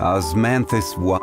Osmanthus wa...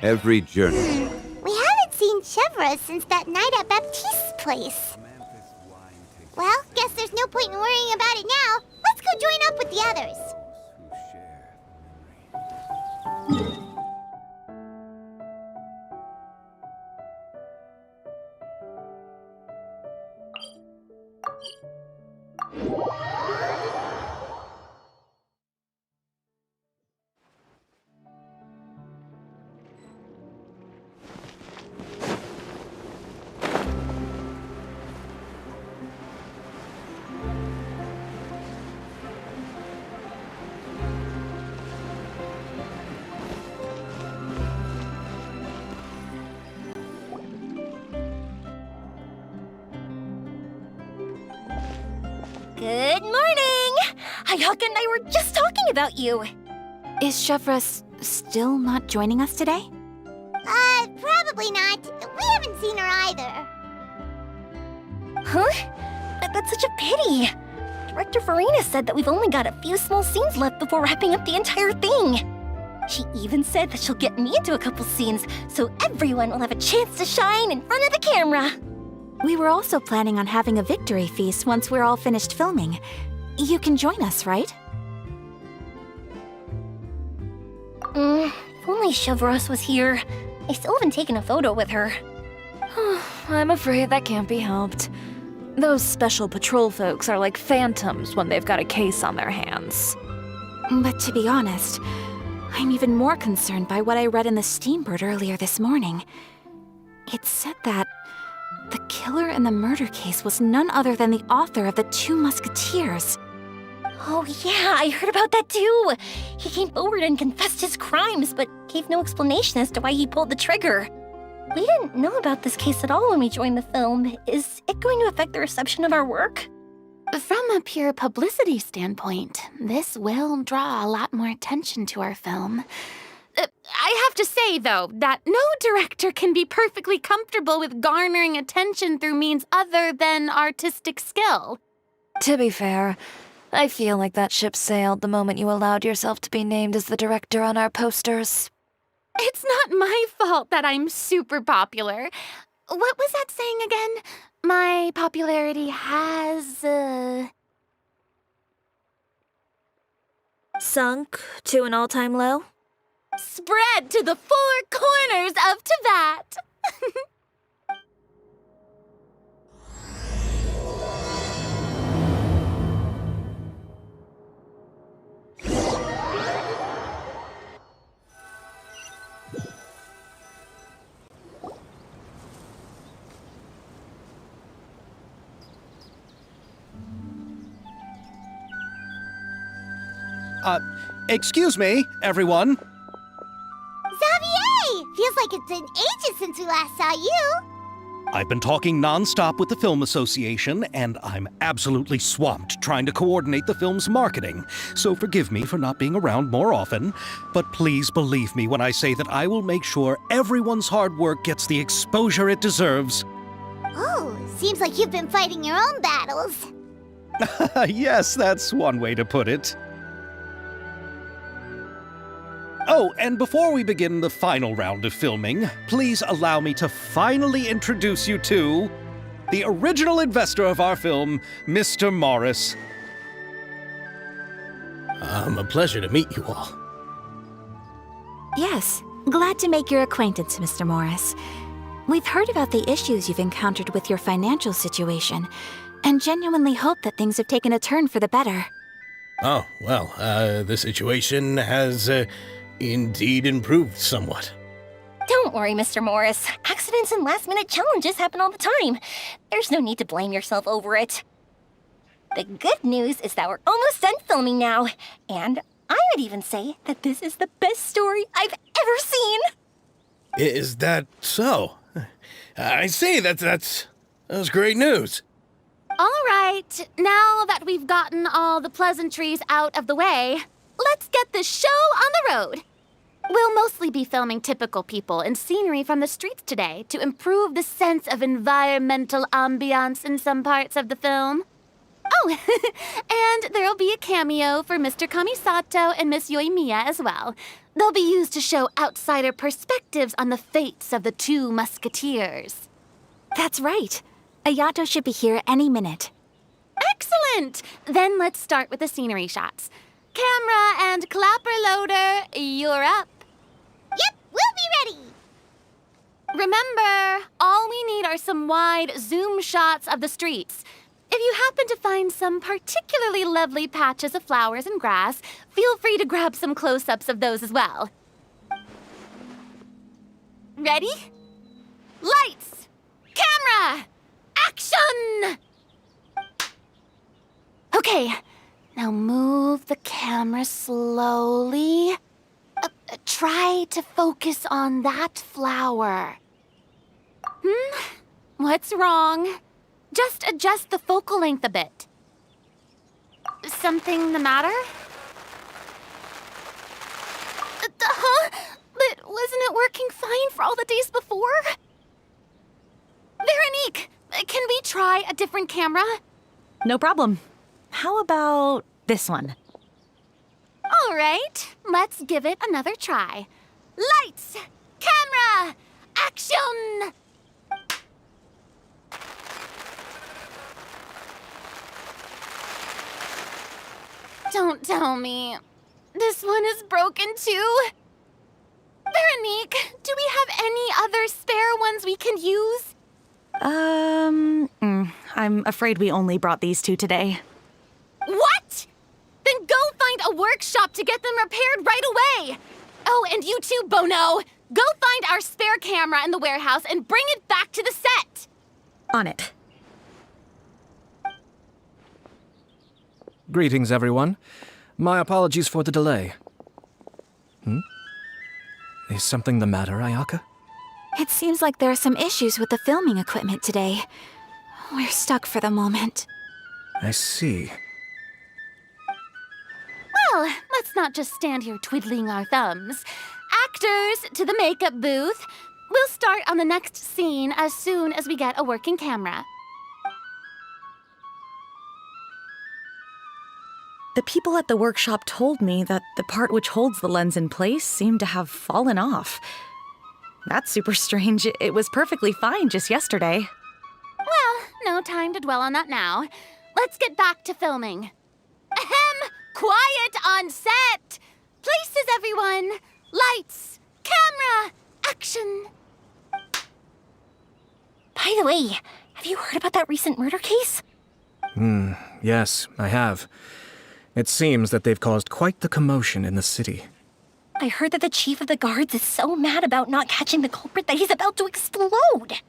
Every journey. We haven't seen Chevra since that night at Baptiste's place. Well, guess there's no point in worrying about it now. Let's go join up with the others. Good morning! Hayaka and I were just talking about you. Is Chevra still not joining us today? Probably not. We haven't seen her either. Huh? That's such a pity. Director Farina said that we've only got a few small scenes left before wrapping up the entire thing. She even said that she'll get me into a couple scenes, so everyone will have a chance to shine in front of the camera. We were also planning on having a victory feast once we're all finished filming. You can join us, right? If only Chevros was here. I still haven't taken a photo with her. I'm afraid that can't be helped. Those special patrol folks are like phantoms when they've got a case on their hands. But to be honest, I'm even more concerned by what I read in the Steambird earlier this morning. It said that the killer in the murder case was none other than the author of The Two Musketeers. Oh yeah, I heard about that too. He came forward and confessed his crimes, but gave no explanation as to why he pulled the trigger. We didn't know about this case at all when we joined the film. Is it going to affect the reception of our work? From a pure publicity standpoint, this will draw a lot more attention to our film. I have to say, though, that no director can be perfectly comfortable with garnering attention through means other than artistic skill. To be fair, I feel like that ship sailed the moment you allowed yourself to be named as the director on our posters. It's not my fault that I'm super popular. What was that saying again? My popularity has, Sunk to an all-time low? spread to the four corners of Tibet. Excuse me, everyone. Xavier! Feels like it's been ages since we last saw you. I've been talking non-stop with the Film Association, and I'm absolutely swamped trying to coordinate the film's marketing. So forgive me for not being around more often, but please believe me when I say that I will make sure everyone's hard work gets the exposure it deserves. Oh, seems like you've been fighting your own battles. Yes, that's one way to put it. Oh, and before we begin the final round of filming, please allow me to finally introduce you to the original investor of our film, Mr. Morris. A pleasure to meet you all. Yes, glad to make your acquaintance, Mr. Morris. We've heard about the issues you've encountered with your financial situation, and genuinely hope that things have taken a turn for the better. Oh, well, the situation has indeed improved somewhat. Don't worry, Mr. Morris. Accidents and last-minute challenges happen all the time. There's no need to blame yourself over it. The good news is that we're almost done filming now, and I would even say that this is the best story I've ever seen. Is that so? I say that's great news. All right, now that we've gotten all the pleasantries out of the way, let's get this show on the road. We'll mostly be filming typical people and scenery from the streets today to improve the sense of environmental ambiance in some parts of the film. Oh, and there'll be a cameo for Mr. Kamisato and Miss Yoimiya as well. They'll be used to show outsider perspectives on the fates of the two musketeers. That's right. Ayato should be here any minute. Excellent! Then let's start with the scenery shots. Camera and clapper loader, you're up. Yep, we'll be ready. Remember, all we need are some wide zoom shots of the streets. If you happen to find some particularly lovely patches of flowers and grass, feel free to grab some close-ups of those as well. Ready? Lights! Camera! Action! Okay, now move the camera slowly. Try to focus on that flower. What's wrong? Just adjust the focal length a bit. Something the matter? But wasn't it working fine for all the days before? Veronique, can we try a different camera? No problem. How about this one? All right, let's give it another try. Lights! Camera! Action! Don't tell me. This one is broken too? Veronique, do we have any other spare ones we can use? I'm afraid we only brought these two today. What? Then go find a workshop to get them repaired right away. Oh, and you too, Bono. Go find our spare camera in the warehouse and bring it back to the set. On it. Greetings, everyone. My apologies for the delay. Is something the matter, Ayaka? It seems like there are some issues with the filming equipment today. We're stuck for the moment. I see. Well, let's not just stand here twiddling our thumbs. Actors, to the makeup booth. We'll start on the next scene as soon as we get a working camera. The people at the workshop told me that the part which holds the lens in place seemed to have fallen off. That's super strange. It was perfectly fine just yesterday. Well, no time to dwell on that now. Let's get back to filming. Ahem! Quiet on set! Places, everyone! Lights! Camera! Action! By the way, have you heard about that recent murder case? Yes, I have. It seems that they've caused quite the commotion in the city. I heard that the chief of the guards is so mad about not catching the culprit that he's about to explode.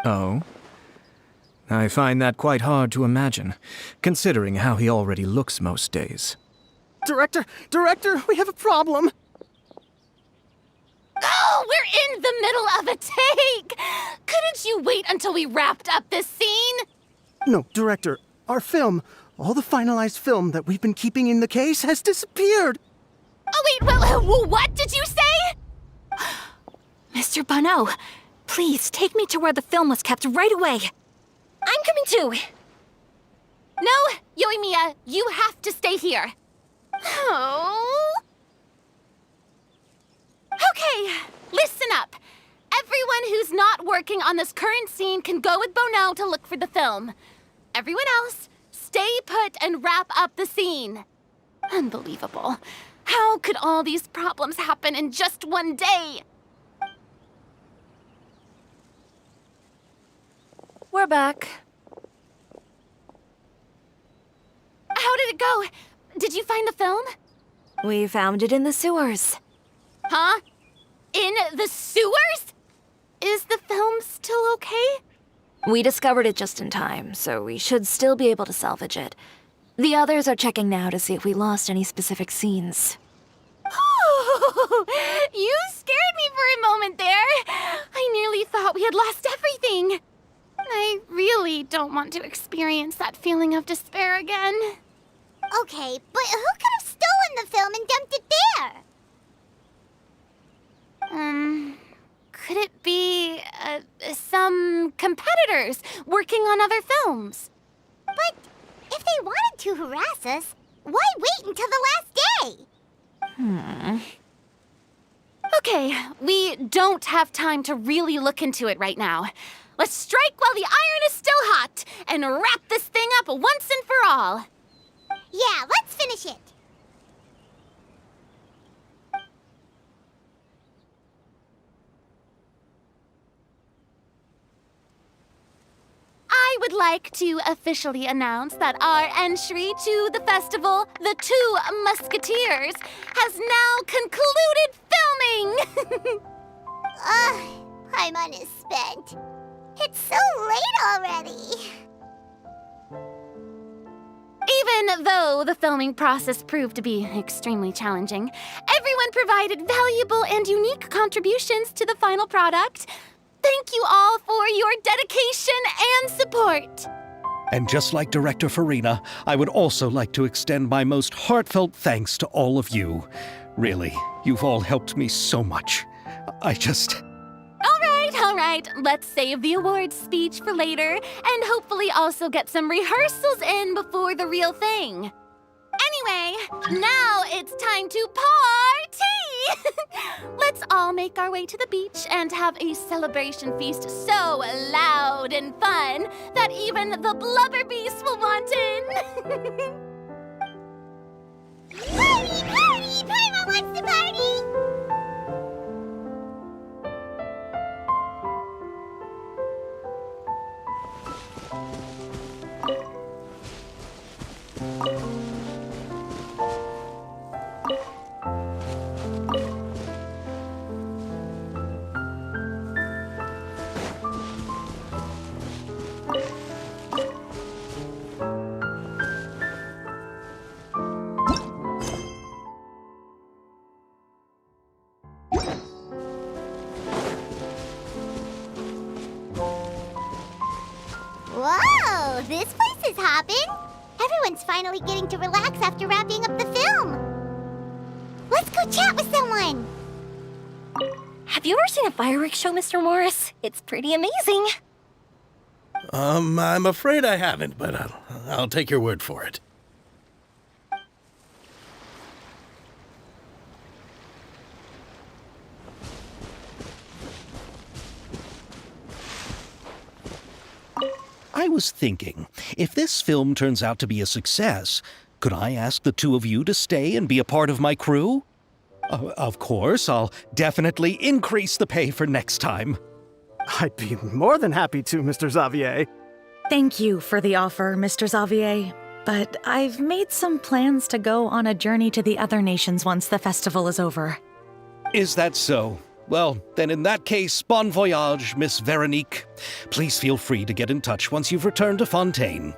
Oh? I find that quite hard to imagine, considering how he already looks most days. Director, we have a problem. Oh, we're in the middle of a take! Couldn't you wait until we wrapped up this scene? No, Director, our film, all the finalized film that we've been keeping in the case has disappeared. Oh, wait, well, what did you say? Mr. Bono, please take me to where the film was kept right away. I'm coming too. No, Yoimiya, you have to stay here. Oh. Okay, listen up. Everyone who's not working on this current scene can go with Bono to look for the film. Everyone else, stay put and wrap up the scene. Unbelievable. How could all these problems happen in just one day? we're back. How did it go? Did you find the film? We found it in the sewers. Huh? In the sewers? Is the film still okay? We discovered it just in time, so we should still be able to salvage it. The others are checking now to see if we lost any specific scenes. You scared me for a moment there. I nearly thought we had lost everything. I really don't want to experience that feeling of despair again. Okay, but who could have stolen the film and dumped it there? Could it be, some competitors working on other films? But if they wanted to harass us, why wait until the last day? Okay, we don't have time to really look into it right now. Let's strike while the iron is still hot and wrap this thing up once and for all. Yeah, let's finish it. I would like to officially announce that our entry to the festival, The Two Musketeers, has now concluded filming! Paimon is spent. It's so late already. Even though the filming process proved to be extremely challenging, everyone provided valuable and unique contributions to the final product. Thank you all for your dedication and support. And just like Director Farina, I would also like to extend my most heartfelt thanks to all of you. Really, you've all helped me so much. All right, let's save the awards speech for later and hopefully also get some rehearsals in before the real thing. Anyway, now it's time to party! Let's all make our way to the beach and have a celebration feast so loud and fun that even the blubber beast will want in. Party, party! Paimon wants to party! Whoa, this place is hopping. Everyone's finally getting to relax after wrapping up the film. Let's go chat with someone. Have you ever seen a fireworks show, Mr. Morris? It's pretty amazing. I'm afraid I haven't, but I'll take your word for it. I was thinking, if this film turns out to be a success, could I ask the two of you to stay and be a part of my crew? Of course, I'll definitely increase the pay for next time. I'd be more than happy to, Mr. Xavier. Thank you for the offer, Mr. Xavier. But I've made some plans to go on a journey to the other nations once the festival is over. Is that so? Well, then in that case, bon voyage, Miss Veronique. Please feel free to get in touch once you've returned to Fontaine.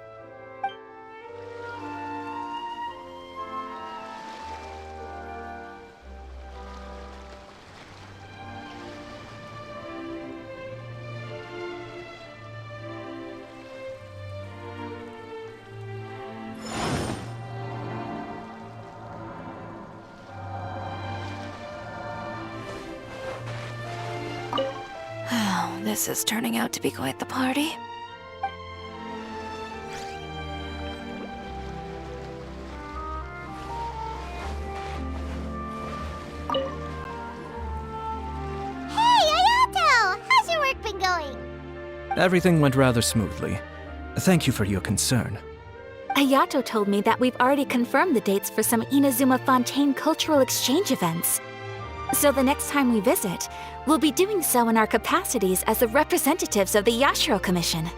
This is turning out to be quite the party. Hey, Ayato! How's your work been going? Everything went rather smoothly. Thank you for your concern. Ayato told me that we've already confirmed the dates for some Inazuma Fontaine cultural exchange events. So the next time we visit, we'll be doing so in our capacities as the representatives of the Yashiro Commission.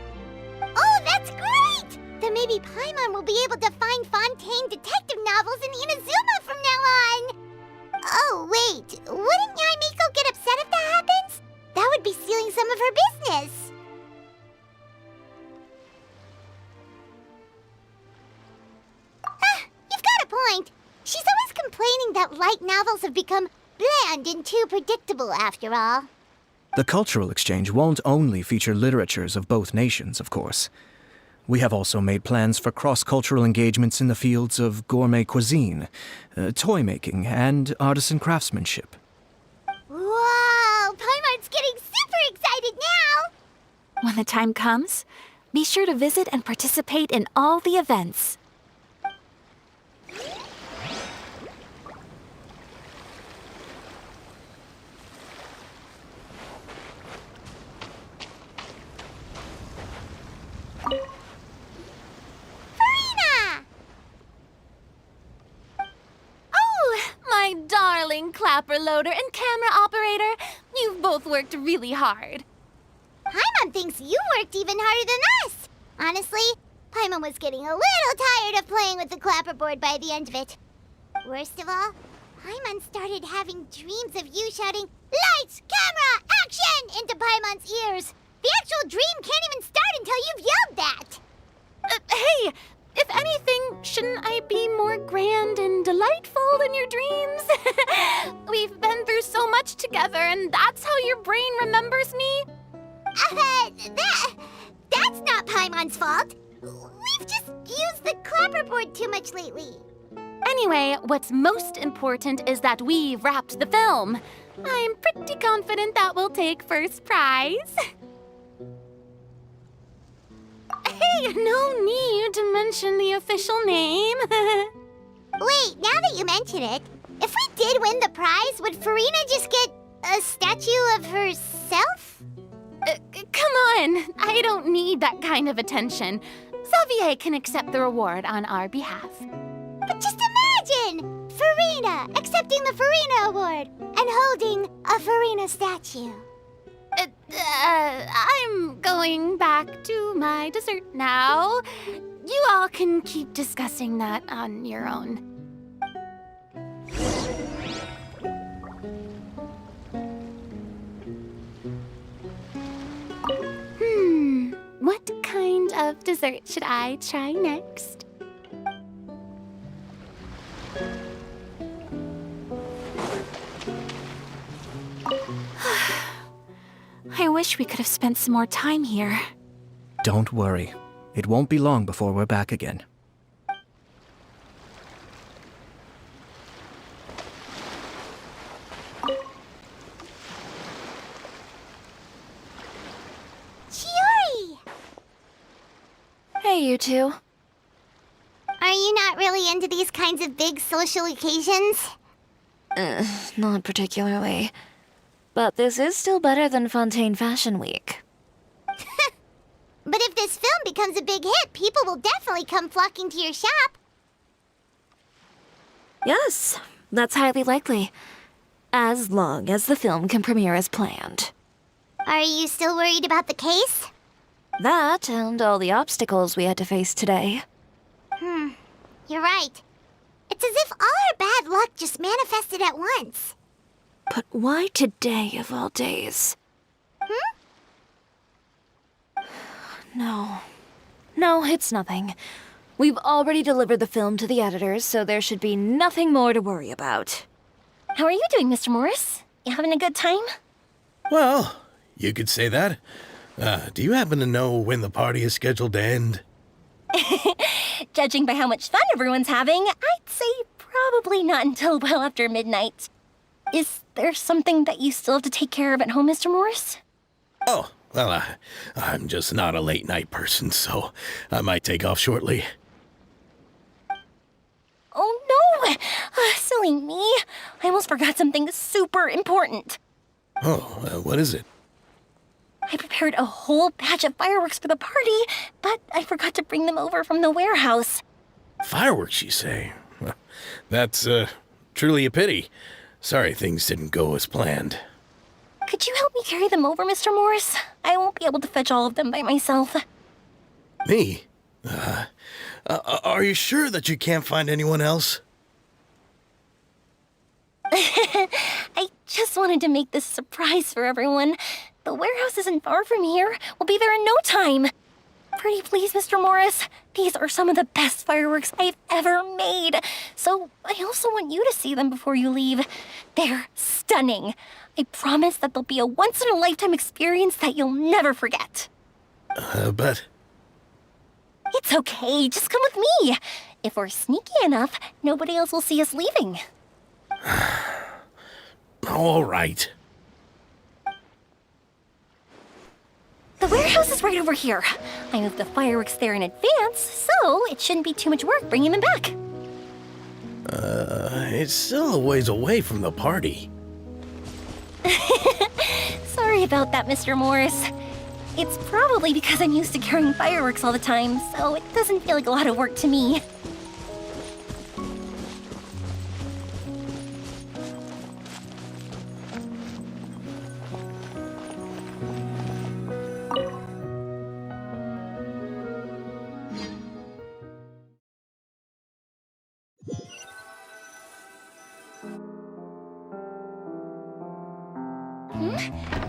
maybe Paimon will be able to find Fontaine detective novels in Inazuma from now on. Oh, wait. Wouldn't Yai Miko get upset if that happens? That would be stealing some of her business. You've got a point. She's always complaining that light novels have become bland and too predictable after all. The cultural exchange won't only feature literatures of both nations, of course. We have also made plans for cross-cultural engagements in the fields of gourmet cuisine, toy making, and artisan craftsmanship. Whoa! Paimon's getting super excited now! When the time comes, be sure to visit and participate in all the events. My darling clapper loader and camera operator, you've both worked really hard. Paimon thinks you worked even harder than us. Honestly, Paimon was getting a little tired of playing with the clapperboard by the end of it. Worst of all, Paimon started having dreams of you shouting, "Lights, camera, action!" into Paimon's ears. The actual dream can't even start until you've yelled that. Hey, if anything, shouldn't I be more grand and delightful than your dreams? We've been through so much together, and that's how your brain remembers me? That's not Paimon's fault. We've just used the clapperboard too much lately. Anyway, what's most important is that we've wrapped the film. I'm pretty confident that we'll take first prize. Hey, no need to mention the official name. Wait, now that you mention it, if we did win the prize, would Farina just get a statue of herself? Come on, I don't need that kind of attention. Xavier can accept the reward on our behalf. But just imagine! Farina accepting the Farina Award and holding a Farina statue. I'm going back to my dessert now. You all can keep discussing that on your own. What kind of dessert should I try next? I wish we could have spent some more time here. Don't worry. It won't be long before we're back again. Chiori! Hey, you two. Are you not really into these kinds of big social occasions? Not particularly. But this is still better than Fontaine Fashion Week. But if this film becomes a big hit, people will definitely come flocking to your shop. Yes, that's highly likely. As long as the film can premiere as planned. Are you still worried about the case? That and all the obstacles we had to face today. You're right. It's as if all our bad luck just manifested at once. But why today of all days? No, it's nothing. We've already delivered the film to the editors, so there should be nothing more to worry about. How are you doing, Mr. Morris? You having a good time? Well, you could say that. Do you happen to know when the party is scheduled to end? Judging by how much fun everyone's having, I'd say probably not until well after midnight. Is there something that you still have to take care of at home, Mr. Morris? Oh, well, I'm just not a late night person, so I might take off shortly. Oh no! Silly me. I almost forgot something super important. Oh, what is it? I prepared a whole batch of fireworks for the party, but I forgot to bring them over from the warehouse. Fireworks, you say? Well, that's truly a pity. Sorry things didn't go as planned. Could you help me carry them over, Mr. Morris? I won't be able to fetch all of them by myself. Me? Are you sure that you can't find anyone else? I just wanted to make this a surprise for everyone. The warehouse isn't far from here. We'll be there in no time. Pretty please, Mr. Morris. These are some of the best fireworks I've ever made. So I also want you to see them before you leave. They're stunning. I promise that they'll be a once-in-a-lifetime experience that you'll never forget. But... It's okay. Just come with me. If we're sneaky enough, nobody else will see us leaving. All right. The warehouse is right over here. I moved the fireworks there in advance, so it shouldn't be too much work bringing them back. It's still a ways away from the party. Sorry about that, Mr. Morris. It's probably because I'm used to carrying fireworks all the time, so it doesn't feel like a lot of work to me.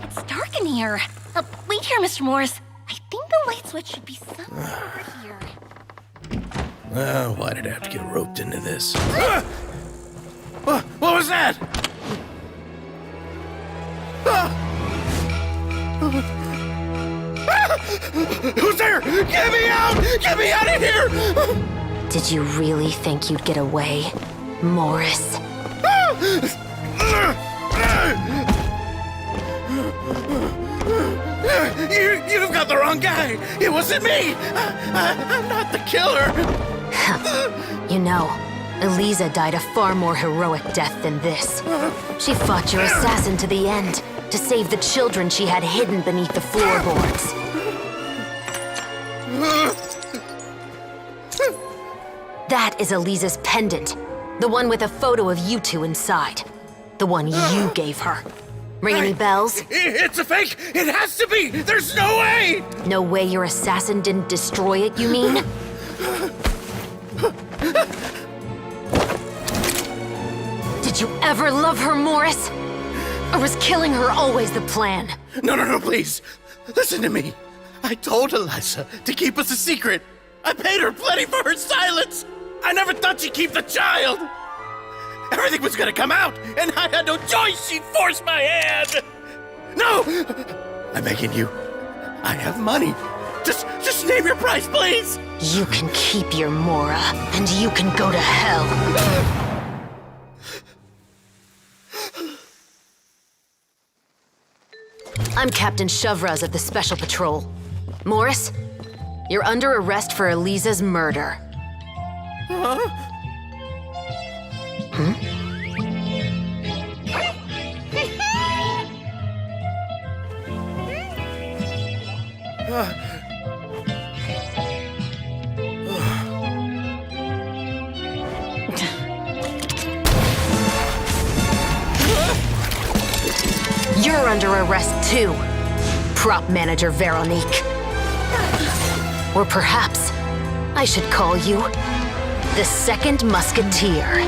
It's dark in here. Wait here, Mr. Morris. I think the light switch should be somewhere over here. Why did I have to get roped into this? What was that? Who's there? Get me out! Get me out of here! Did you really think you'd get away, Morris? You've got the wrong guy. It wasn't me. I'm not the killer. You know, Eliza died a far more heroic death than this. She fought your assassin to the end, to save the children she had hidden beneath the floorboards. That is Eliza's pendant, the one with a photo of you two inside. The one you gave her. Ring any bells? It's a fake! It has to be! There's no way! No way your assassin didn't destroy it, you mean? Did you ever love her, Morris? Or was killing her always the plan? No, please. Listen to me. I told Eliza to keep us a secret. I paid her plenty for her silence. I never thought she'd keep the child. Everything was gonna come out, and I had no choice. She forced my hand. No! I'm begging you. I have money. Just name your price, please. You can keep your Mora, and you can go to hell. I'm Captain Shovraz of the Special Patrol. Morris, you're under arrest for Eliza's murder. Huh? You're under arrest too, prop manager Veronique. Or perhaps I should call you the Second Musketeer.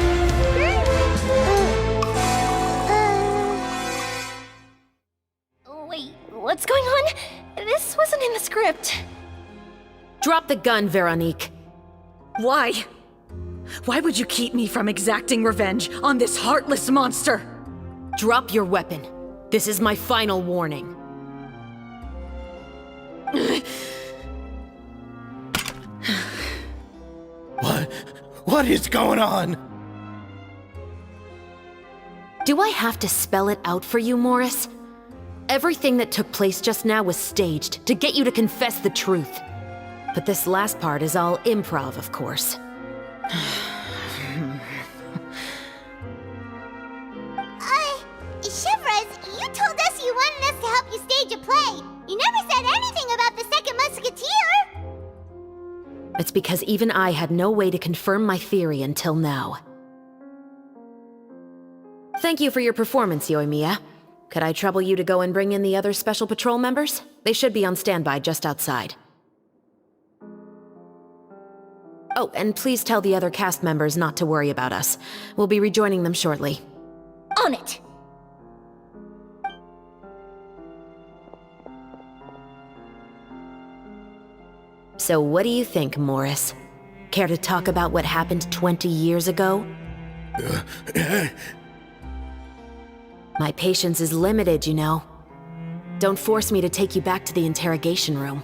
Wait, what's going on? This wasn't in the script. Drop the gun, Veronique. Why? Why would you keep me from exacting revenge on this heartless monster? Drop your weapon. This is my final warning. What is going on? Do I have to spell it out for you, Morris? Everything that took place just now was staged to get you to confess the truth. But this last part is all improv, of course. Shivras, you told us you wanted us to help you stage a play. You never said anything about the Second Musketeer. It's because even I had no way to confirm my theory until now. Thank you for your performance, Yoimiya. Could I trouble you to go and bring in the other Special Patrol members? They should be on standby just outside. Oh, and please tell the other cast members not to worry about us. We'll be rejoining them shortly. On it! So what do you think, Morris? Care to talk about what happened 20 years ago? My patience is limited, you know. Don't force me to take you back to the interrogation room.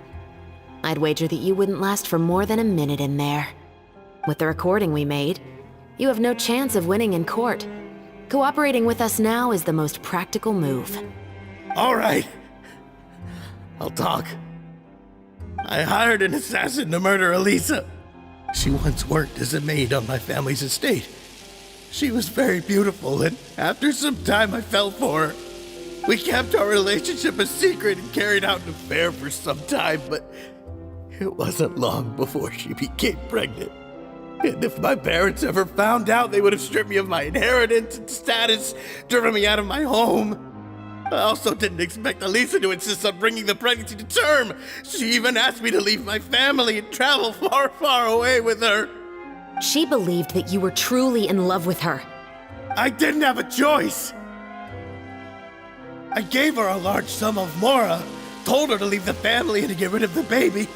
I'd wager that you wouldn't last for more than a minute in there. With the recording we made, you have no chance of winning in court. Cooperating with us now is the most practical move. All right. I'll talk. I hired an assassin to murder Elisa. She once worked as a maid on my family's estate. She was very beautiful, and after some time I fell for her. We kept our relationship a secret and carried out an affair for some time, but it wasn't long before she became pregnant. And if my parents ever found out, they would have stripped me of my inheritance and status, driven me out of my home. I also didn't expect Elisa to insist on bringing the pregnancy to term. She even asked me to leave my family and travel far, far away with her. She believed that you were truly in love with her. I didn't have a choice. I gave her a large sum of mora, told her to leave the family and to get rid of the baby.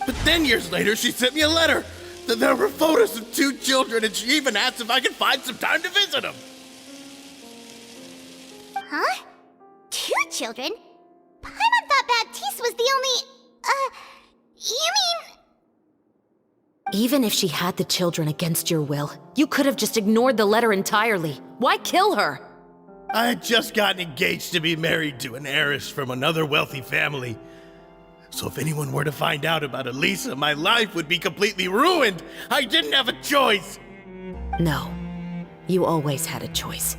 But then years later, she sent me a letter. There were photos of 2 children, and she even asked if I could find some time to visit them. Huh? 2 children? Paimon thought Baptiste was the only... you mean... Even if she had the children against your will, you could have just ignored the letter entirely. Why kill her? I had just gotten engaged to be married to an heiress from another wealthy family. So if anyone were to find out about Elisa, my life would be completely ruined. I didn't have a choice. No. You always had a choice.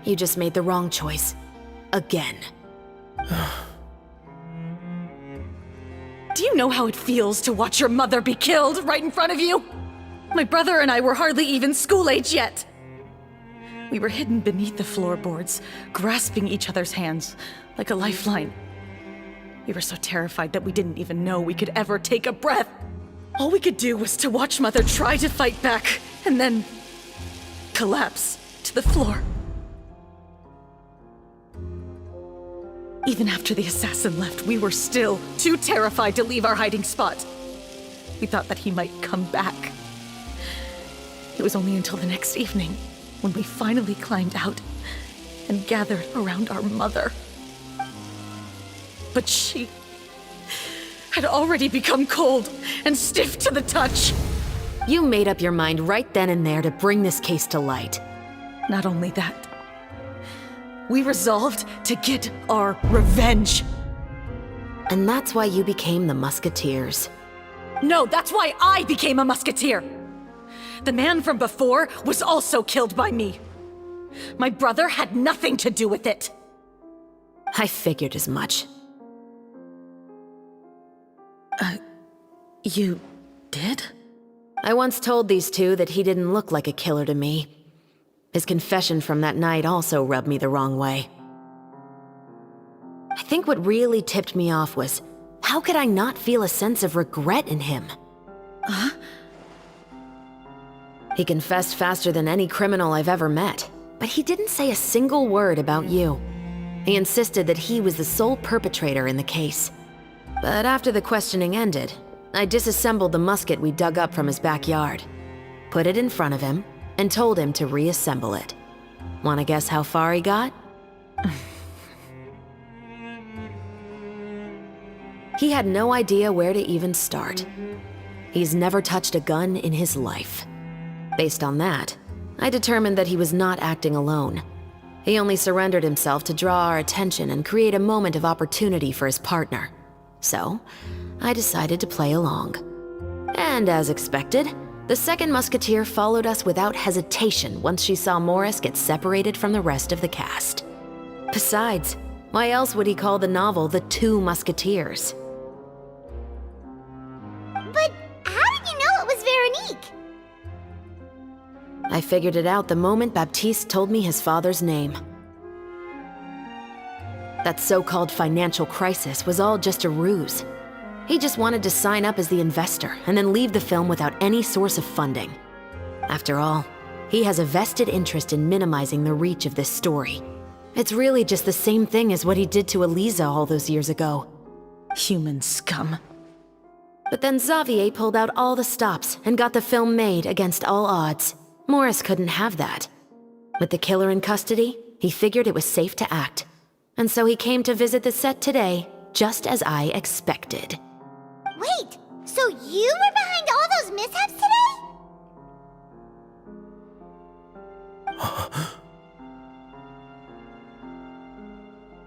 You just made the wrong choice. Again. Do you know how it feels to watch your mother be killed right in front of you? My brother and I were hardly even school age yet. We were hidden beneath the floorboards, grasping each other's hands like a lifeline. We were so terrified that we didn't even know we could ever take a breath. All we could do was to watch Mother try to fight back, and then collapse to the floor. Even after the assassin left, we were still too terrified to leave our hiding spot. We thought that he might come back. It was only until the next evening when we finally climbed out and gathered around our mother. But she had already become cold and stiff to the touch. You made up your mind right then and there to bring this case to light. Not only that, we resolved to get our revenge. And that's why you became the Musketeers. No, that's why I became a musketeer. The man from before was also killed by me. My brother had nothing to do with it. I figured as much. You did? I once told these two that he didn't look like a killer to me. His confession from that night also rubbed me the wrong way. I think what really tipped me off was, how could I not feel a sense of regret in him? Huh? He confessed faster than any criminal I've ever met, but he didn't say a single word about you. He insisted that he was the sole perpetrator in the case. But after the questioning ended, I disassembled the musket we dug up from his backyard, put it in front of him, and told him to reassemble it. Wanna guess how far he got? He had no idea where to even start. He's never touched a gun in his life. Based on that, I determined that he was not acting alone. He only surrendered himself to draw our attention and create a moment of opportunity for his partner. So, I decided to play along. And as expected, the second musketeer followed us without hesitation once she saw Morris get separated from the rest of the cast. Besides, why else would he call the novel The Two Musketeers? But how did you know it was Veronique? I figured it out the moment Baptiste told me his father's name. That so-called financial crisis was all just a ruse. He just wanted to sign up as the investor and then leave the film without any source of funding. After all, he has a vested interest in minimizing the reach of this story. It's really just the same thing as what he did to Eliza all those years ago. Human scum. But then Xavier pulled out all the stops and got the film made against all odds. Morris couldn't have that. With the killer in custody, he figured it was safe to act. And so he came to visit the set today, just as I expected. Wait, so you were behind all those mishaps today?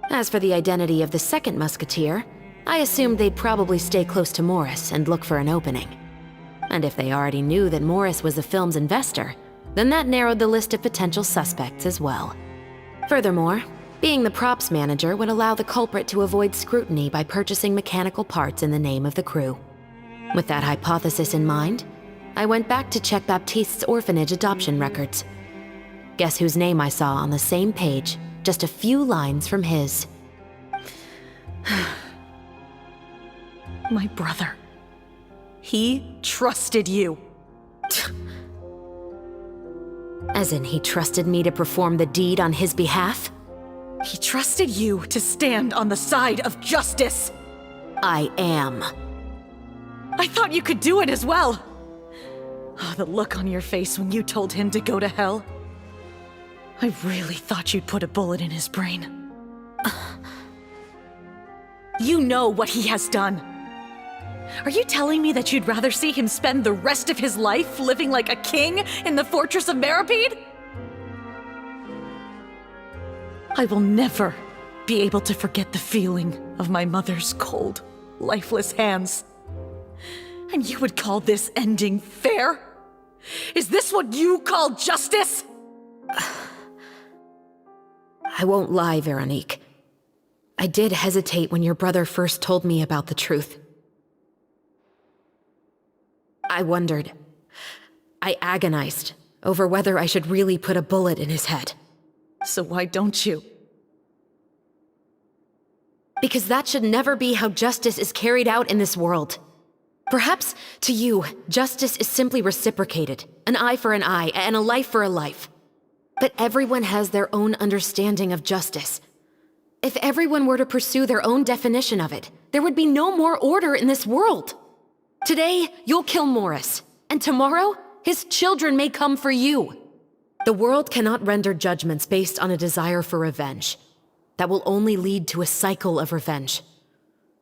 As for the identity of the second musketeer, I assumed they'd probably stay close to Morris and look for an opening. And if they already knew that Morris was the film's investor, then that narrowed the list of potential suspects as well. Furthermore, being the props manager would allow the culprit to avoid scrutiny by purchasing mechanical parts in the name of the crew. With that hypothesis in mind, I went back to check Baptiste's orphanage adoption records. Guess whose name I saw on the same page, just a few lines from his. My brother. He trusted you. As in, he trusted me to perform the deed on his behalf? He trusted you to stand on the side of justice. I am. I thought you could do it as well. Oh, the look on your face when you told him to go to hell. I really thought you'd put a bullet in his brain. You know what he has done. Are you telling me that you'd rather see him spend the rest of his life living like a king in the fortress of Meripede? I will never be able to forget the feeling of my mother's cold, lifeless hands. And you would call this ending fair? Is this what you call justice? I won't lie, Veronique. I did hesitate when your brother first told me about the truth. I wondered. I agonized over whether I should really put a bullet in his head. So why don't you? Because that should never be how justice is carried out in this world. Perhaps, to you, justice is simply reciprocated. An eye for an eye, and a life for a life. But everyone has their own understanding of justice. If everyone were to pursue their own definition of it, there would be no more order in this world. Today, you'll kill Morris, and tomorrow, his children may come for you. The world cannot render judgments based on a desire for revenge. That will only lead to a cycle of revenge,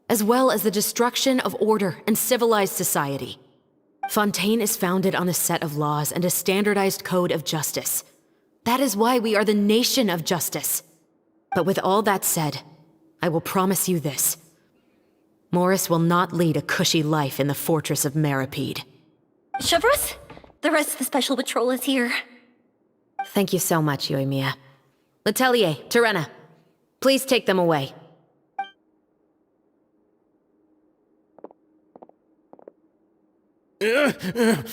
as well as the destruction of order and civilized society. Fontaine is founded on a set of laws and a standardized code of justice. That is why we are the nation of justice. But with all that said, I will promise you this. Morris will not lead a cushy life in the fortress of Meripede. Chevros, the rest of the special patrol is here. Thank you so much, Yoimiya. Letelier, Terena, please take them away. I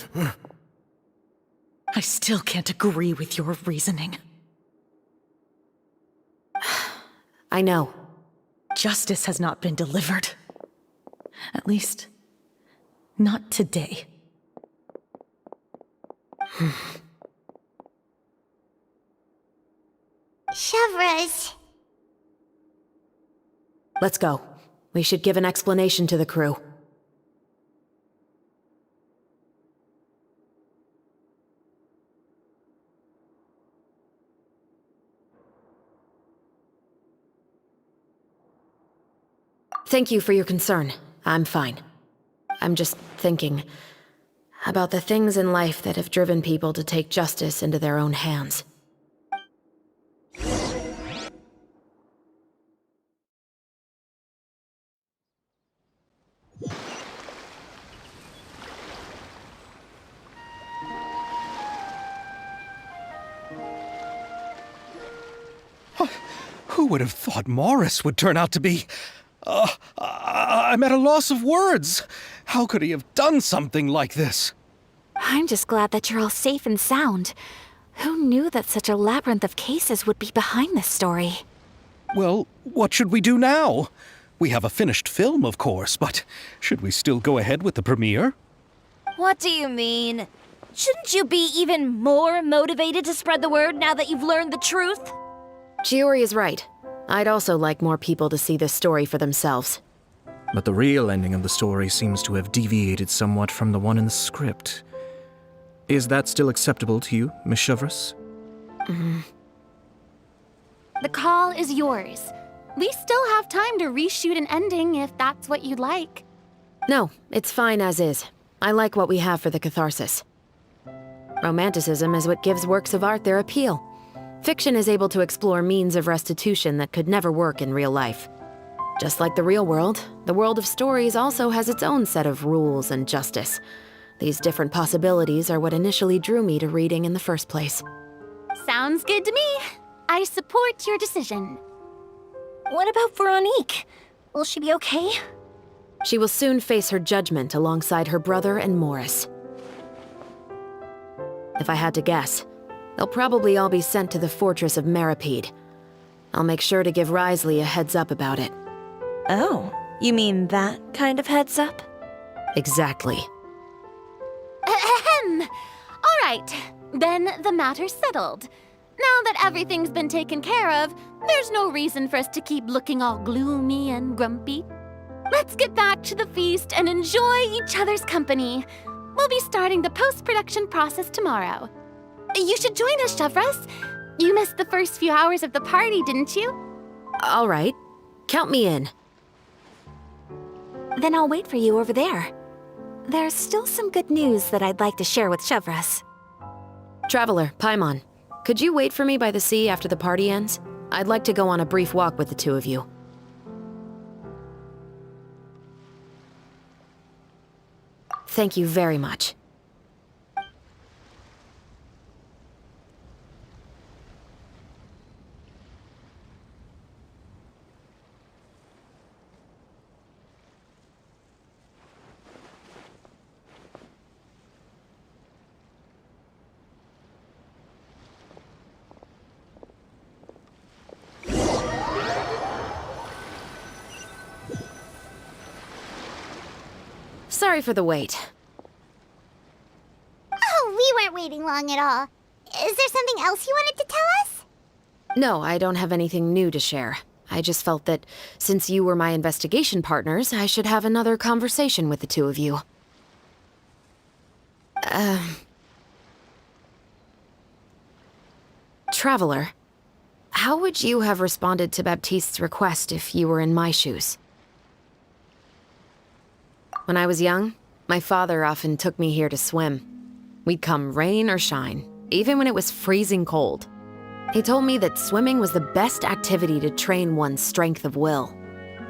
still can't agree with your reasoning. I know. Justice has not been delivered. At least, not today. Chevros. Let's go. We should give an explanation to the crew. Thank you for your concern. I'm fine. I'm just thinking about the things in life that have driven people to take justice into their own hands. Who would have thought Morris would turn out to be... I'm at a loss of words. How could he have done something like this? I'm just glad that you're all safe and sound. Who knew that such a labyrinth of cases would be behind this story? Well, what should we do now? We have a finished film, of course, but should we still go ahead with the premiere? What do you mean? Shouldn't you be even more motivated to spread the word now that you've learned the truth? Chiori is right. I'd also like more people to see this story for themselves. But the real ending of the story seems to have deviated somewhat from the one in the script. Is that still acceptable to you, Miss Chevreuse? The call is yours. We still have time to reshoot an ending if that's what you'd like. No, it's fine as is. I like what we have for the catharsis. Romanticism is what gives works of art their appeal. Fiction is able to explore means of restitution that could never work in real life. Just like the real world, the world of stories also has its own set of rules and justice. These different possibilities are what initially drew me to reading in the first place. Sounds good to me. I support your decision. What about Veronique? Will she be okay? She will soon face her judgment alongside her brother and Morris. If I had to guess, they'll probably all be sent to the fortress of Meripede. I'll make sure to give Risley a heads up about it. Oh, you mean that kind of heads up? Exactly. Ahem. All right, then the matter's settled. Now that everything's been taken care of, there's no reason for us to keep looking all gloomy and grumpy. Let's get back to the feast and enjoy each other's company. We'll be starting the post-production process tomorrow. You should join us, Chevreuse. You missed the first few hours of the party, didn't you? All right. Count me in. Then I'll wait for you over there. There's still some good news that I'd like to share with Chevreuse. Traveler, Paimon, could you wait for me by the sea after the party ends? I'd like to go on a brief walk with the two of you. Thank you very much. Sorry for the wait. Oh, we weren't waiting long at all. Is there something else you wanted to tell us? No, I don't have anything new to share. I just felt that since you were my investigation partners, I should have another conversation with the two of you. Traveler, how would you have responded to Baptiste's request if you were in my shoes? When I was young, my father often took me here to swim. We'd come rain or shine, even when it was freezing cold. He told me that swimming was the best activity to train one's strength of will.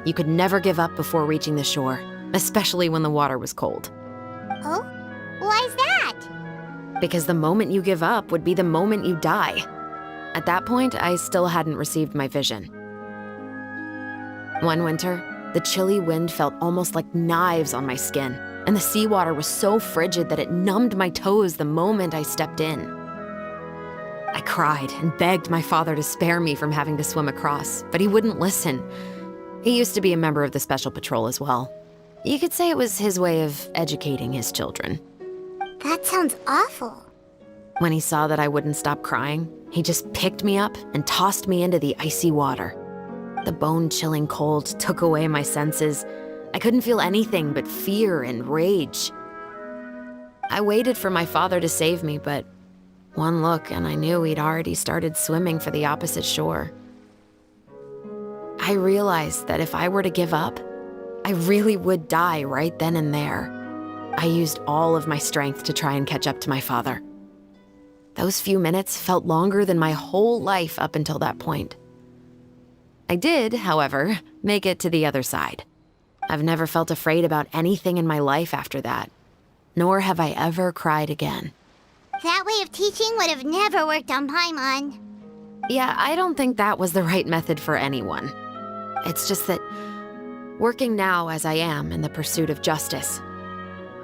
You could never give up before reaching the shore, especially when the water was cold. Oh? Why's that? Because the moment you give up would be the moment you die. At that point, I still hadn't received my vision. One winter, the chilly wind felt almost like knives on my skin, and the seawater was so frigid that it numbed my toes the moment I stepped in. I cried and begged my father to spare me from having to swim across, but he wouldn't listen. He used to be a member of the Special Patrol as well. You could say it was his way of educating his children. That sounds awful. When he saw that I wouldn't stop crying, he just picked me up and tossed me into the icy water. The bone-chilling cold took away my senses. I couldn't feel anything but fear and rage. I waited for my father to save me, but one look and I knew he'd already started swimming for the opposite shore. I realized that if I were to give up, I really would die right then and there. I used all of my strength to try and catch up to my father. Those few minutes felt longer than my whole life up until that point. I did, however, make it to the other side. I've never felt afraid about anything in my life after that, nor have I ever cried again. That way of teaching would have never worked on Paimon. Yeah, I don't think that was the right method for anyone. It's just that, working now as I am in the pursuit of justice,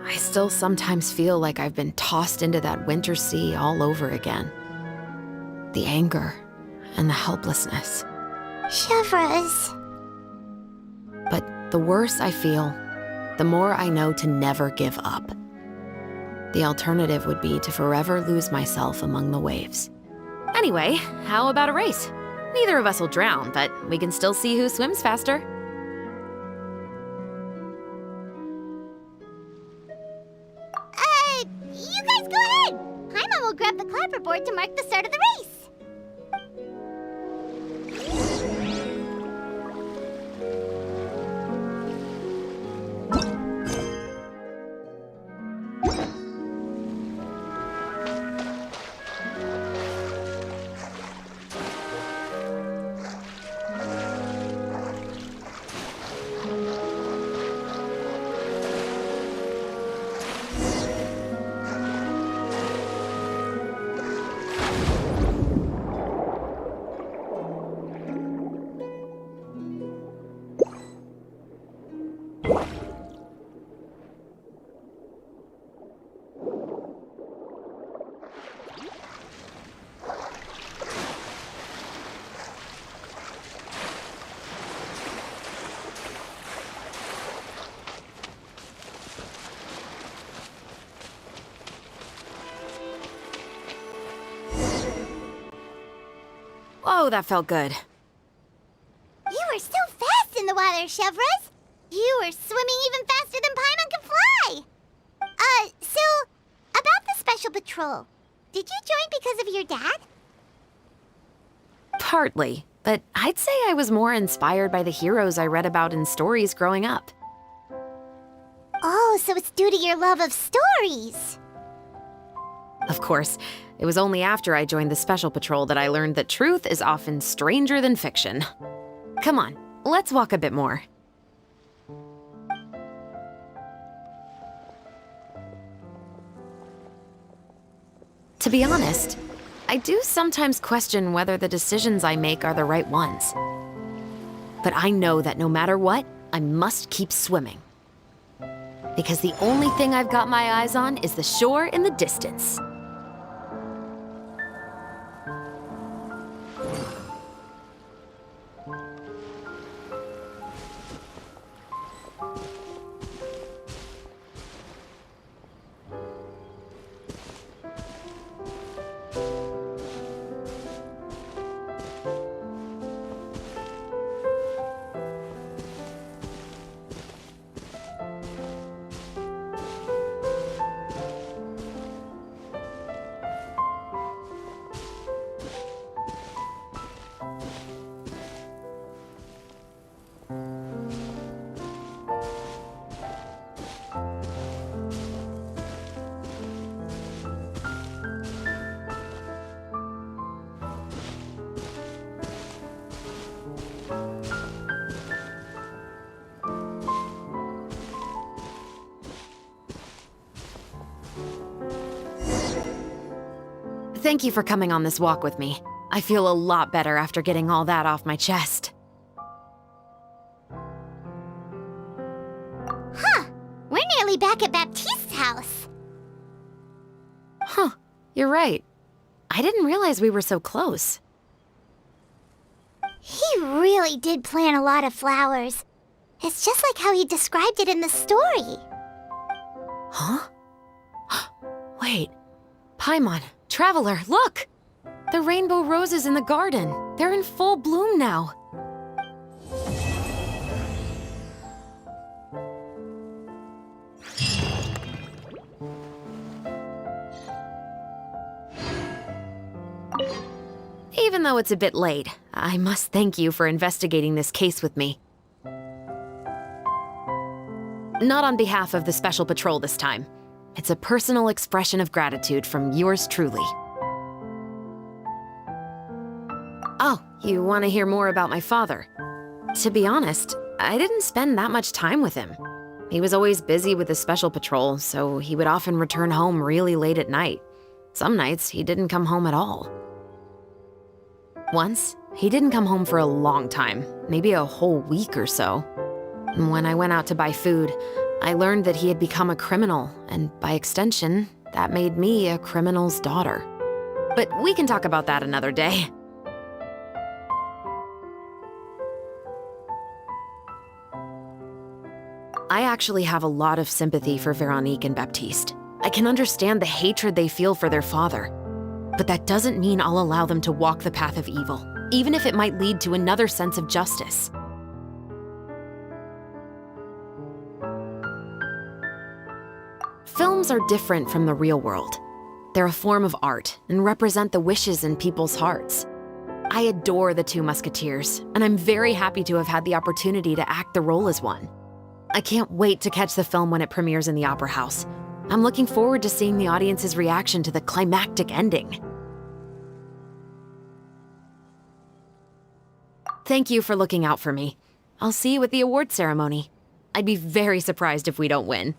I still sometimes feel like I've been tossed into that winter sea all over again. The anger and the helplessness. Chevreuse. But The worse I feel, the more I know to never give up. The alternative would be to forever lose myself among the waves. Anyway, how about a race? Neither of us will drown, but we can still see who swims faster. You guys go ahead! Paimon will grab the clapperboard to mark the start of the race. Oh, that felt good. You were so fast in the water, Chevros. You were swimming even faster than Paimon could fly. So, about the special patrol. Did you join because of your dad? Partly, but I'd say I was more inspired by the heroes I read about in stories growing up. Oh, so it's due to your love of stories. Of course, it was only after I joined the Special Patrol that I learned that truth is often stranger than fiction. Come on, let's walk a bit more. To be honest, I do sometimes question whether the decisions I make are the right ones. But I know that no matter what, I must keep swimming. Because the only thing I've got my eyes on is the shore in the distance. Thank you for coming on this walk with me. I feel a lot better after getting all that off my chest. Huh. We're nearly back at Baptiste's house. Huh. You're right. I didn't realize we were so close. He really did plant a lot of flowers. It's just like how he described it in the story. Huh? Wait. Paimon, Traveler, look! The rainbow roses in the garden. They're in full bloom now. Even though it's a bit late, I must thank you for investigating this case with me. Not on behalf of the Special Patrol this time. It's a personal expression of gratitude from yours truly. Oh, you want to hear more about my father? To be honest, I didn't spend that much time with him. He was always busy with the Special Patrol, so he would often return home really late at night. Some nights, he didn't come home at all. Once, he didn't come home for a long time, maybe a whole week or so. When I went out to buy food, I learned that he had become a criminal, and by extension, that made me a criminal's daughter. But we can talk about that another day. I actually have a lot of sympathy for Veronique and Baptiste. I can understand the hatred they feel for their father. But that doesn't mean I'll allow them to walk the path of evil, even if it might lead to another sense of justice. Films are different from the real world. They're a form of art and represent the wishes in people's hearts. I adore the Two Musketeers, and I'm very happy to have had the opportunity to act the role as one. I can't wait to catch the film when it premieres in the Opera House. I'm looking forward to seeing the audience's reaction to the climactic ending. Thank you for looking out for me. I'll see you at the award ceremony. I'd be very surprised if we don't win.